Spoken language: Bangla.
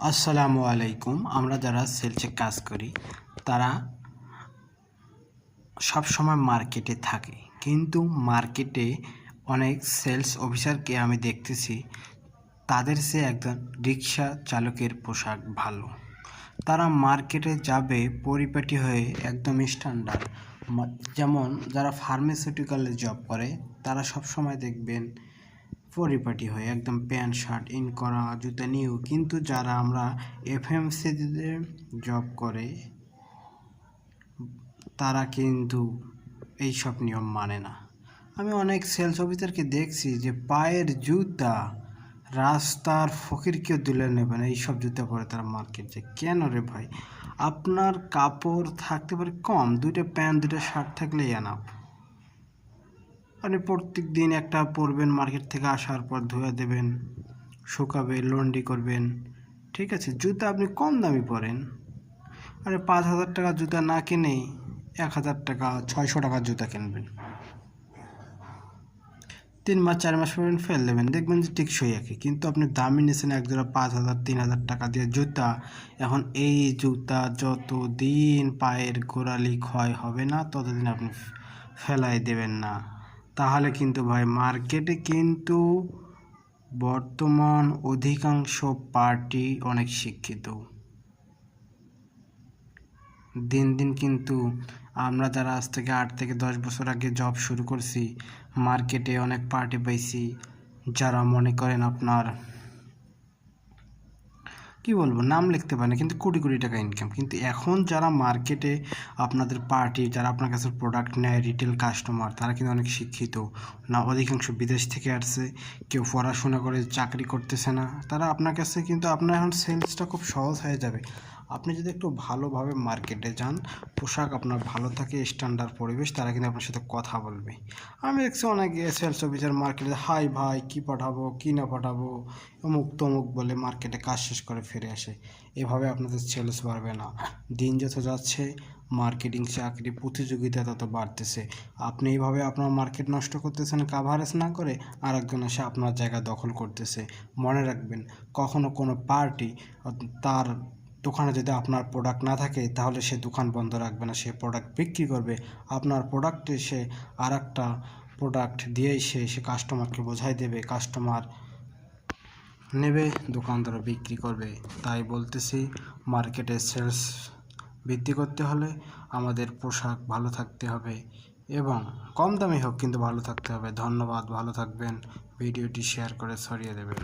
আসসালামু আলাইকুম। আমরা যারা সেলসে কাজ করি তারা সব সময় মার্কেটে থাকে, কিন্তু মার্কেটে অনেক সেলস অফিসারকে আমি দেখতেছি তাদের চেয়ে একজন রিক্সা চালকের পোশাক ভালো। তারা মার্কেটে যাবে পরিপাটি হয়ে, একদম স্ট্যান্ডার্ড। যেমন যারা ফার্মাসিউটিক্যালে জব করে তারা সব সময় দেখবেন পরিপাটি হয়ে একদম প্যান্ট শার্ট ইন করা, জুতা নিউ। কিন্তু যারা আমরা এফএমসিতে জব করে তারা কিন্তু এইসব নিয়ম মানে না। আমি অনেক সেলস অফিসারকে দেখছি যে পায়ের জুতা রাস্তার ফকিরকেও দিলে নেবে না, এইসব জুতা পরে তারা মার্কেট যায়। কেন রে ভাই? আপনার কাপড় থাকতে পারে কম, দুইটা প্যান্ট দুইটা শার্ট থাকলেই এনাফ। আপনি প্রত্যেক দিন একটা পরবেন, মার্কেট থেকে আসার পর ধুয়ে দেবেন, শুকাবেন, লন্ড্রি করবেন, ঠিক আছে। জুতা আপনি কম দামি পরেন। আরে 5,000 টাকার জুতা না কিনে 1,000 টাকা 600 টাকার জুতা কিনবেন, 3 মাস 4 মাস পরেন ফেল দেবেন, দেখবেন যে টেকসই একই। কিন্তু আপনি দামি নিয়েছেন এক জোড়া 5,000 3,000 টাকা দিয়ে জুতা। এখন এই জুতা যত দিন পায়ের গোড়ালি ক্ষয় হবে না ততদিন আপনি ফেলাই দেবেন না। তাহলে কিন্তু ভাই মার্কেটে কিন্তু বর্তমান অধিকাংশ পার্টি অনেক শিক্ষিত। দিন দিন কিন্তু আমরা যারা আজ থেকে 8 থেকে 10 বছর আগে জব শুরু করছি, মার্কেটে অনেক পার্টি পাইছি যারা মনে করেন আপনার কি বলবো, নাম লিখতে পারে না কিন্তু কোটি কোটি টাকা ইনকাম। কিন্তু এখন যারা মার্কেটে আপনাদের পার্টি, যারা আপনার কাছে প্রোডাক্ট নেয়, রিটেল কাস্টমার, তারা কিন্তু অনেক শিক্ষিত না। অধিকাংশ বিদেশ থেকে আসছে, কেউ পড়াশোনা করে চাকরি করতেছে না। তারা আপনার কাছে কিন্তু আপনার এখন সেলসটা খুব সহজ হয়ে যাবে আপনি যদি একটু ভালোভাবে মার্কেটে যান, পোশাক আপনার ভালো থাকে, স্ট্যান্ডার্ড পরিবেশ, তারা কিন্তু আপনার সাথে কথা বলবে। আমি দেখছি অনেক সেলস অফিসার মার্কেটে হাই ভাই কী পাঠাবো কী না পাঠাবো অমুক তমুক বলে মার্কেটে কাজ শেষ করে ফিরে আসে। এভাবে আপনাদের সেলস বাড়বে না। দিন যত যাচ্ছে মার্কেটিং চাকরি প্রতিযোগিতা তত বাড়তেছে। আপনি এইভাবে আপনার মার্কেট নষ্ট করতেছেন কাভারেজ না করে, আর একজন এসে আপনার জায়গা দখল করতেছে। মনে রাখবেন, কখনো কোনো পার্টি তার দোকানে যদি আপনার প্রোডাক্ট না থাকে তাহলে সে দোকান বন্ধ রাখবে না, সে প্রোডাক্ট বিক্রি করবে। আপনার প্রোডাক্টে সে আর একটা প্রোডাক্ট দিয়েই সে কাস্টমারকে বোঝাই দেবে, কাস্টমার নেবে, দোকানদার বিক্রি করবে। তাই বলতেছি, মার্কেটে সেলস বৃদ্ধি করতে হলে আমাদের পোশাক ভালো থাকতে হবে এবং কম দামি হোক কিন্তু ভালো থাকতে হবে। ধন্যবাদ, ভালো থাকবেন। ভিডিওটি শেয়ার করে ছড়িয়ে দেবেন।